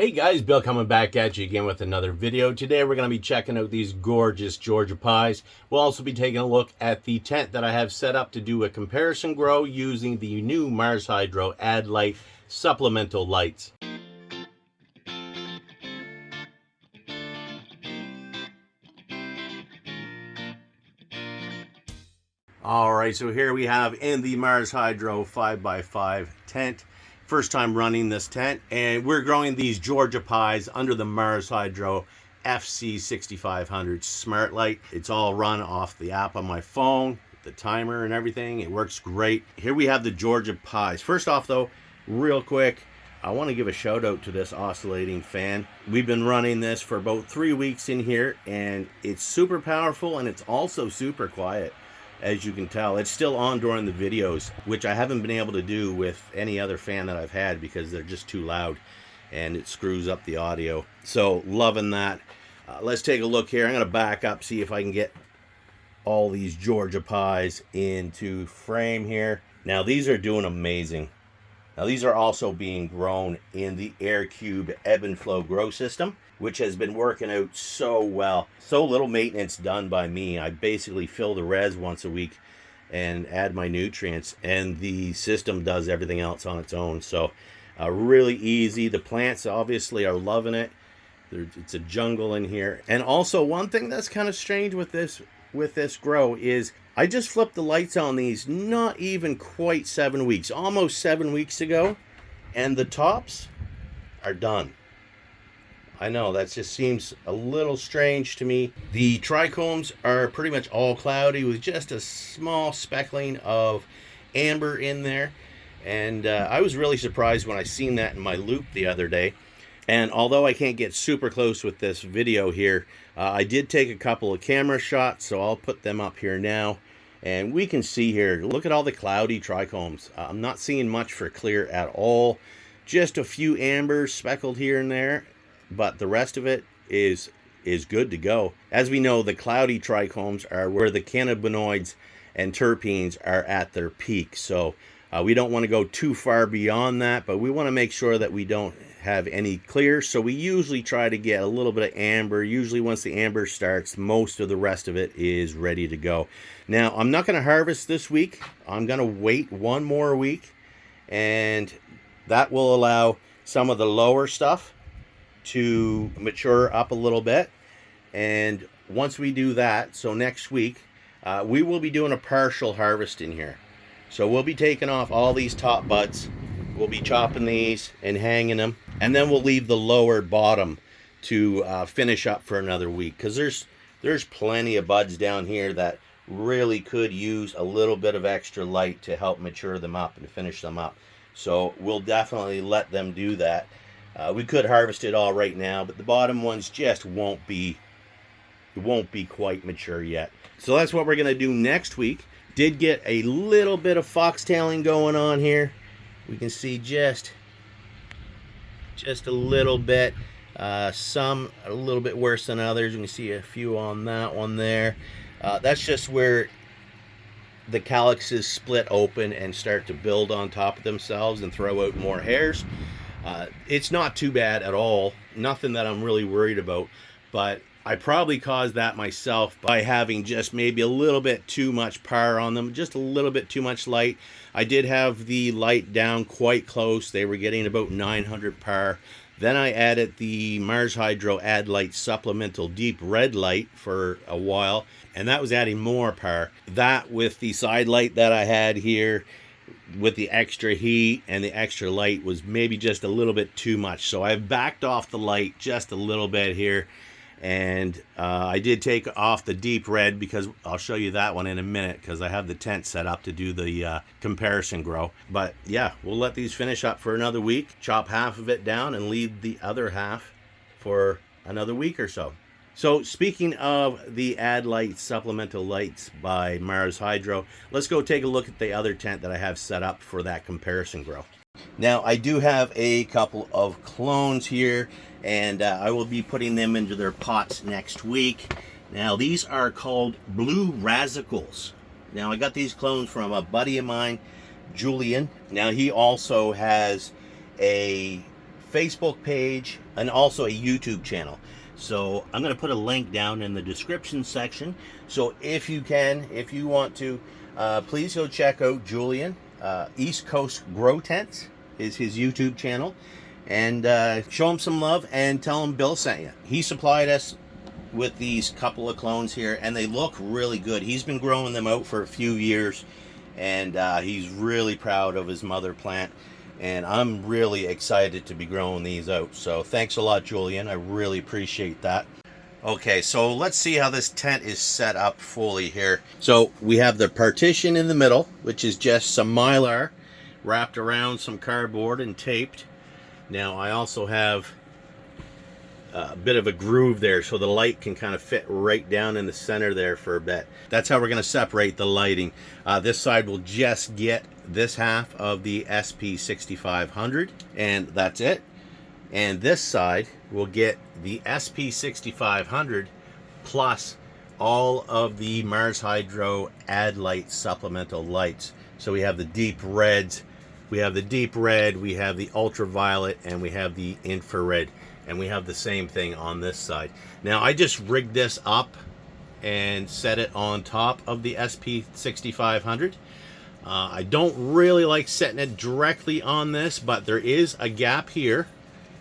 Hey guys, Bill coming back at you again with another video. Today we're going to be checking out these gorgeous Georgia pies. We'll also be taking a look at the tent that I have set up to do a comparison grow using the new Mars Hydro ADLITE Supplemental Lights. Alright, so here we have in the Mars Hydro 5x5 tent. First time running this tent, and we're growing these Georgia pies under the Mars Hydro FC6500 Smart Light. It's all run off the app on my phone, the timer and everything. It works great. Here we have the Georgia pies. First off though, real quick, I want to give a shout out to this oscillating fan. We've been running this for about 3 weeks in here, and it's super powerful and it's also super quiet. As you can tell, it's still on during the videos, which I haven't been able to do with any other fan that I've had because they're just too loud and it screws up the audio. So loving that. Let's take a look here. I'm going to back up, see if I can get all these Georgia pies into frame here. Now these are doing amazing. Now these are also being grown in the Air Cube ebb and flow grow system, which has been working out so well. So little maintenance done by me. I basically fill the res once a week and add my nutrients, and the system does everything else on its own. So really easy. The plants obviously are loving it. It's a jungle in here. And also one thing that's kind of strange with this grow is I just flipped the lights on these not even quite 7 weeks, almost 7 weeks ago, and the tops are done. I know, that just seems a little strange to me. The trichomes are pretty much all cloudy with just a small speckling of amber in there. And I was really surprised when I seen that in my loop the other day. And although I can't get super close with this video here, I did take a couple of camera shots, so I'll put them up here now. And we can see here, look at all the cloudy trichomes. I'm not seeing much for clear at all. Just a few ambers speckled here and there, but the rest of it is good to go. As we know, the cloudy trichomes are where the cannabinoids and terpenes are at their peak. So we don't want to go too far beyond that, but we want to make sure that we don't have any clear. So we usually try to get a little bit of amber. Usually once the amber starts, most of the rest of it is ready to go. Now, I'm not going to harvest this week. I'm going to wait one more week, and that will allow some of the lower stuff to mature up a little bit. And once we do that, so next week, we will be doing a partial harvest in here. So we'll be taking off all these top buds. We'll be chopping these and hanging them, and then we'll leave the lower bottom to finish up for another week, because there's plenty of buds down here that really could use a little bit of extra light to help mature them up and finish them up. So we'll definitely let them do that. We could harvest it all right now, but the bottom ones just won't be quite mature yet. So that's what we're going to do next week. Did get a little bit of foxtailing going on here. We can see just a little bit. Some a little bit worse than others. You can see a few on that one there. That's just where the calyxes split open and start to build on top of themselves and throw out more hairs. It's not too bad at all. Nothing that I'm really worried about, but I probably caused that myself by having just maybe a little bit too much power on them, just a little bit too much light. I did have the light down quite close. They were getting about 900 power. Then I added the Mars Hydro ADLITE Supplemental Deep Red Light for a while, and that was adding more power. That with the side light that I had here, with the extra heat and the extra light, was maybe just a little bit too much. So I've backed off the light just a little bit here. And I did take off the deep red because I'll show you that one in a minute, because I have the tent set up to do the comparison grow. But yeah, we'll let these finish up for another week, chop half of it down and leave the other half for another week or so. So speaking of the ADLITE Supplemental Lights by Mars Hydro, let's go take a look at the other tent that I have set up for that comparison grow. Now I do have a couple of clones here, and I will be putting them into their pots next week. Now these are called Blue Razzicles. Now I got these clones from a buddy of mine, Julian. Now he also has a Facebook page and also a YouTube channel. So I'm going to put a link down in the description section. So if you want to, please go check out Julian. East Coast Grow Tents is his YouTube channel. And show him some love and tell him Bill sent you. He supplied us with these couple of clones here, and they look really good. He's been growing them out for a few years, and he's really proud of his mother plant. And I'm really excited to be growing these out. So thanks a lot, Julian. I really appreciate that. Okay, so let's see how this tent is set up fully here. So we have the partition in the middle, which is just some mylar wrapped around some cardboard and taped. Now I also have a bit of a groove there so the light can kind of fit right down in the center there for a bit. That's how we're going to separate the lighting. This side will just get this half of the SP6500, and that's it. And this side will get the SP6500 plus all of the Mars Hydro ADLITE Supplemental Lights. So we have the deep reds, we have the ultraviolet, and we have the infrared. And we have the same thing on this side. Now I just rigged this up and set it on top of the SP6500. I don't really like setting it directly on this, but there is a gap here.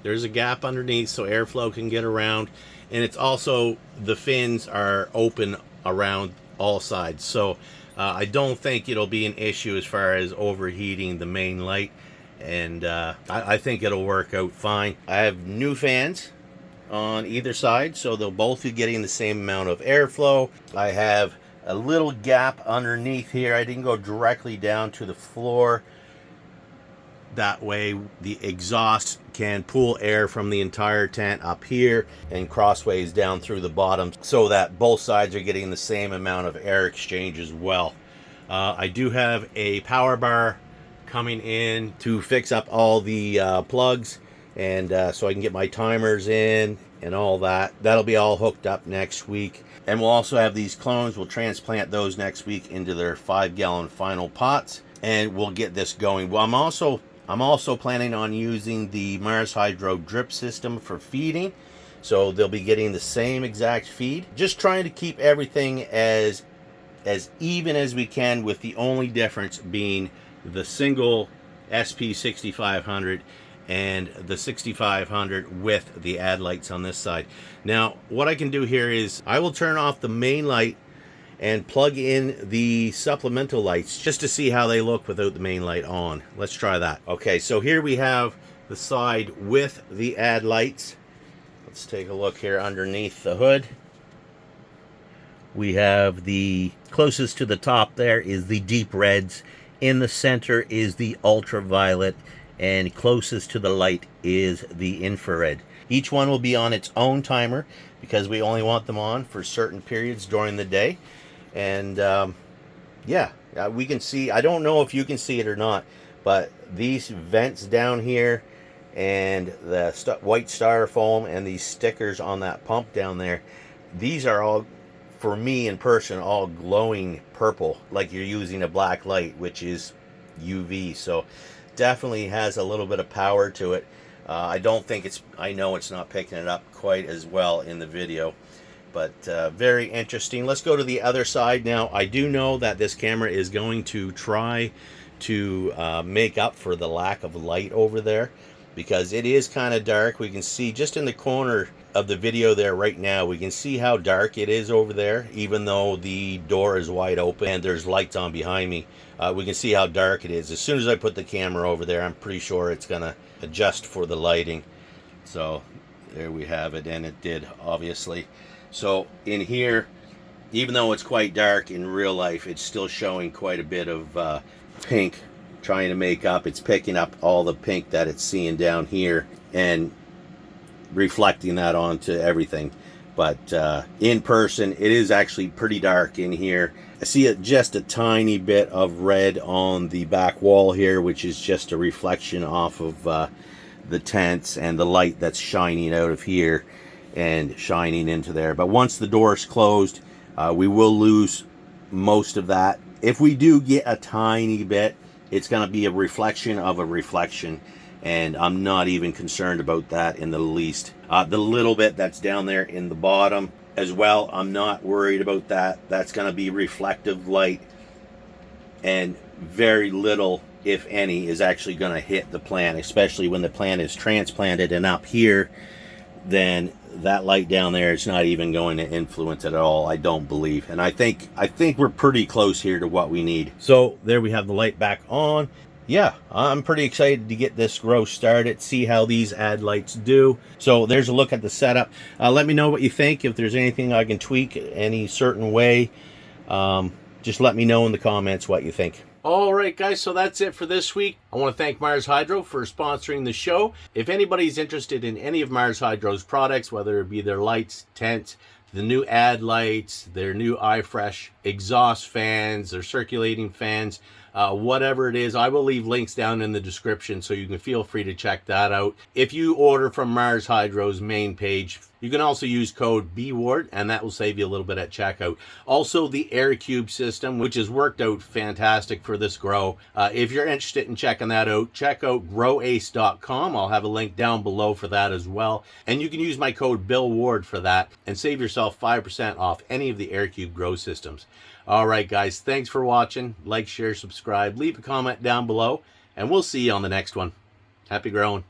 There's a gap underneath so airflow can get around. And it's also, the fins are open around all sides. So I don't think it'll be an issue as far as overheating the main light. And I think it'll work out fine. I have new fans on either side, so they'll both be getting the same amount of airflow. I have a little gap underneath here. I didn't go directly down to the floor. That way the exhaust can pull air from the entire tent up here and crossways down through the bottom, so that both sides are getting the same amount of air exchange as well. I do have a power bar coming in to fix up all the plugs, and so I can get my timers in and all that. That'll be all hooked up next week. And we'll also have these clones. We'll transplant those next week into their 5-gallon final pots, and we'll get this going. Well, I'm also planning on using the Mars Hydro drip system for feeding, so they'll be getting the same exact feed. Just trying to keep everything as even as we can, with the only difference being the single SP6500 and the 6500 with the ADLITEs on this side. Now what I can do here is I will turn off the main light and plug in the supplemental lights just to see how they look without the main light on. Let's try that. Okay, so here we have the side with the ADLITEs. Let's take a look here underneath the hood. We have the closest to the top there is the deep reds. In the center is the ultraviolet, and closest to the light is the infrared. Each one will be on its own timer because we only want them on for certain periods during the day. And yeah, we can see, I don't know if you can see it or not, but these vents down here and the white styrofoam and these stickers on that pump down there, these are all, for me in person, all glowing purple, like you're using a black light, which is UV. So definitely has a little bit of power to it. I know it's not picking it up quite as well in the video, but very interesting. Let's go to the other side now. I do know that this camera is going to try to make up for the lack of light over there, because it is kind of dark. We can see just in the corner of the video there right now, we can see how dark it is over there, even though the door is wide open and there's lights on behind me. We can see how dark it is. As soon as I put the camera over there, I'm pretty sure it's gonna adjust for the lighting. So there we have it, and it did, obviously. So in here, even though it's quite dark in real life, it's still showing quite a bit of pink, trying to make up. It's picking up all the pink that it's seeing down here and reflecting that onto everything. But in person, it is actually pretty dark in here. I see just a tiny bit of red on the back wall here, which is just a reflection off of the tents and the light that's shining out of here and shining into there. But once the door is closed, we will lose most of that. If we do get a tiny bit, it's going to be a reflection of a reflection, and I'm not even concerned about that in the least. The little bit that's down there in the bottom as well, I'm not worried about that. That's going to be reflective light, and very little, if any, is actually going to hit the plant, especially when the plant is transplanted and up here. Then that light down there is not even going to influence it at all, I don't believe. And I think we're pretty close here to what we need. So there we have the light back on. Yeah, I'm pretty excited to get this grow started, see how these ADLITEs do. So there's a look at the setup. Let me know what you think. If there's anything I can tweak any certain way, just let me know in the comments what you think. All right, guys, so that's it for this week. I want to thank Mars Hydro for sponsoring the show. If anybody's interested in any of Mars Hydro's products, whether it be their lights, tents, the new ADLITEs, their new iFresh exhaust fans, their circulating fans, whatever it is, I will leave links down in the description, so you can feel free to check that out. If you order from Mars Hydro's main page, you can also use code BWARD, and that will save you a little bit at checkout. Also, the Air Cube system, which has worked out fantastic for this grow. If you're interested in checking that out, check out growace.com. I'll have a link down below for that as well. And you can use my code BillWard for that and save yourself 5% off any of the Air Cube grow systems. All right, guys, thanks for watching. Like, share, subscribe, leave a comment down below, and we'll see you on the next one. Happy growing.